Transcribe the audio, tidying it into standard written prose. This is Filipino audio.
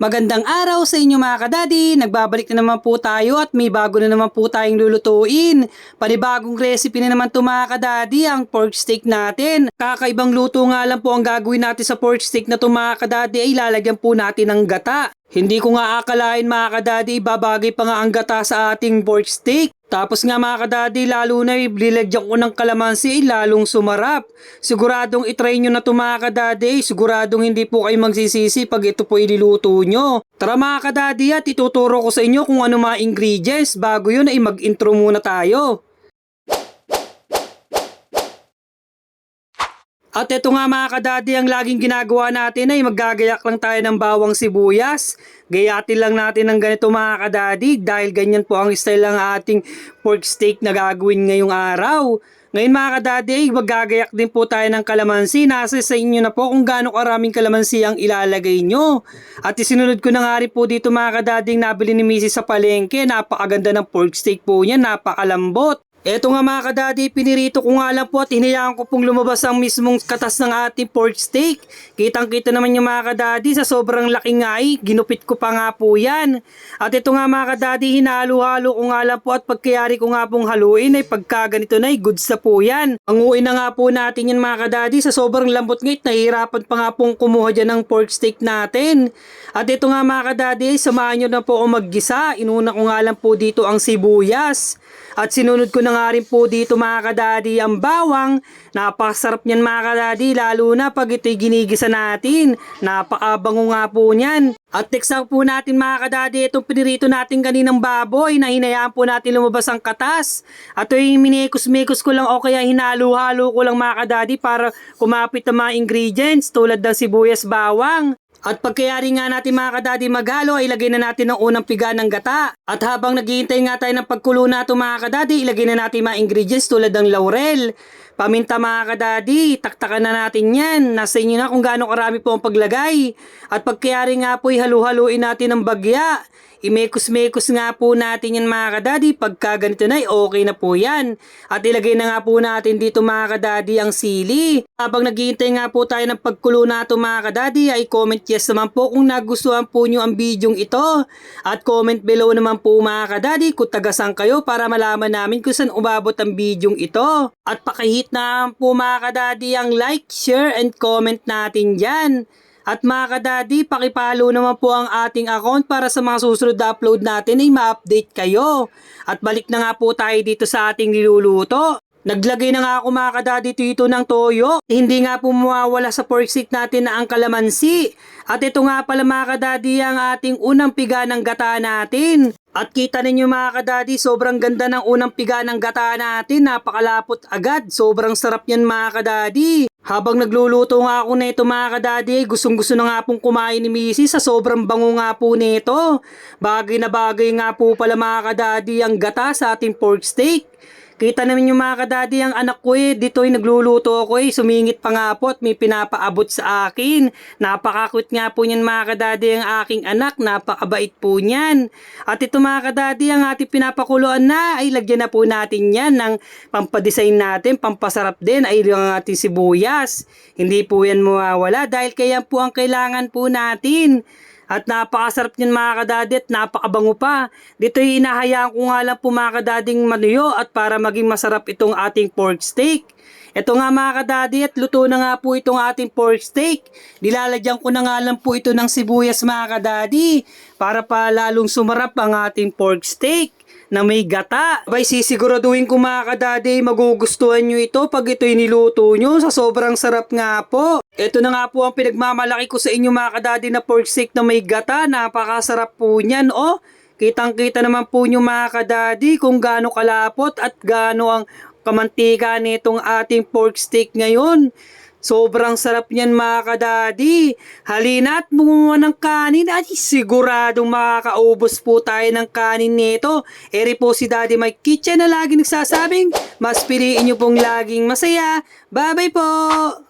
Magandang araw sa inyo mga kadadi, nagbabalik na naman po tayo at may bago na naman po tayong lulutuin. Panibagong recipe na naman ito mga kadadi, ang pork steak natin. Kakaibang luto nga lang po ang gagawin natin sa pork steak na ito mga kadadi, ay lalagyan po natin ng gata. Hindi ko nga akalain mga kadadi, babagay pa nga ang gata sa ating pork steak. Tapos nga mga kadadi, lalo na ilagyan ko ng kalamansi, lalong sumarap. Siguradong itry nyo na ito mga kadadi, siguradong hindi po kayo magsisisi pag ito po ililuto nyo. Tara mga kadadi at ituturo ko sa inyo kung ano mga ingredients. Bago yun ay mag-intro muna tayo. At ito nga mga kadadi, ang laging ginagawa natin ay maggagayak lang tayo ng bawang sibuyas. Gayatin lang natin ng ganito mga kadadi dahil ganyan po ang style ng ating pork steak na gagawin ngayong araw. Ngayon mga kadadi ay maggagayak din po tayo ng kalamansi. Nasa sa inyo na po kung gaano karaming kalamansi ang ilalagay nyo. At isinunod ko na nga rin po dito mga kadadi nabili ni Mrs. sa palengke. Napakaganda ng pork steak po niya, napakalambot. Eto nga mga kadadi, pinirito ko nga lang po at hinayaan ko pong lumabas ang mismong katas ng ating pork steak. Kitang-kita naman yung mga kadadi, sa sobrang laki nga ay, ginupit ko pa nga po yan. At ito nga mga kadadi, hinalo-halo ko nga lang po at pagkayari ko nga pong haluin ay pagka ganito na ay goods na po yan. Panguin na nga po natin yan mga kadadi, sa sobrang lambot ngit, nahihirapan pa nga pong kumuha dyan ng pork steak natin. At ito nga mga kadadi, samahan nyo na po ako maggisa. Inuna ko nga lang po dito ang sibuyas. At sinunod ko na nga rin po dito mga kadadi ang bawang. Napakasarap niyan mga kadadi, lalo na pag ito'y ginigisa natin. Napakabango nga po niyan. At next na po natin mga kadadi, itong pinirito natin kaninang baboy na hinayaan po natin lumabas ang katas. At ito'y minikos-mikos ko lang o kaya hinalo-halo ko lang mga kadadi para kumapit ang mga ingredients tulad ng sibuyas, bawang. At pagkayari nga natin mga kadadi maghalo, ilagay na natin ang unang piga ng gata. At habang naghihintay nga tayo ng pagkulo na ito mga kadadi, ilagay na natin mga ingredients tulad ng laurel, paminta mga kadadi, taktakan na natin yan. Nasa inyo na kung gaano karami po ang paglagay. At pagkayari nga po, halu-haluin natin ng bagya. Imekos-mekos nga po natin yan mga kadadi. Pagka ganito na, okay na po yan. At ilagay na nga po natin dito mga kadadi ang sili. Habang naghihintay nga po tayo ng pagkulo na ito mga kadadi, ay comment yes naman po kung nagustuhan po nyo ang bidyong ito. At comment below naman po mga kadadi kung tagasan kayo para malaman namin kung saan umabot ang bidyong ito. At pakihit na po mga kadadi ang like, share, and comment natin dyan. At mga kadadi, pakipalo naman po ang ating account para sa mga susunod na upload natin ay ma-update kayo. At balik na nga po tayo dito sa ating niluluto. Naglagay na nga ako mga kadadi dito ng toyo. Hindi nga po mawawala sa pork steak natin na ang kalamansi. At ito nga pala mga kadadi ang ating unang piga ng gata natin. At kita ninyo mga kadadi, sobrang ganda ng unang piga ng gata natin. Napakalapot agad. Sobrang sarap yan mga kadadi. Habang nagluluto nga ako nito mga kadadi, gustong-gusto na nga pong kumain ni Mrs. sa sobrang bango nga po nito. Bagay na bagay nga po pala mga kadadi ang gata sa ating pork steak. Kita naman yung mga kadadi, ang anak ko dito'y nagluluto ako sumingit pa nga po at may pinapaabot sa akin. Napakakut nga po niyan mga kadadi ang aking anak, napakabait po niyan. At ito mga kadadi, ang ating pinapakuluan na ay lagyan na po natin yan ng pampadesign natin, pampasarap din ay yung ating sibuyas. Hindi po yan mawawala dahil kaya po ang kailangan po natin. At napakasarap niyan mga kadadi at napakabango pa. Dito'y inahayaan ko nga lang po mga kadading manuyo at para maging masarap itong ating pork steak. Ito nga mga kadadi at luto na nga po itong ating pork steak. Nilalagyan ko na nga lang po ito ng sibuyas mga kadadi para pa lalong sumarap ang ating pork steak na may gata. Abay, sisiguraduhin ko mga kadadi, magugustuhan nyo ito pag ito'y niluto nyo. Sa sobrang sarap nga po. Ito na nga po ang pinagmamalaki ko sa inyo mga kadadi na pork steak na may gata. Napakasarap po niyan. O, kitang-kita naman po nyo mga kadadi kung gaano kalapot at gaano ang kamantika nitong ating pork steak ngayon. Sobrang sarap niyan mga kadadi. Halina at bunga ng kanin at siguradong makakaubos po tayo ng kanin nito. Eri po si Daddy Mike Kitchen na lagi nagsasabing, mas piliin nyo pong laging masaya. Bye bye po!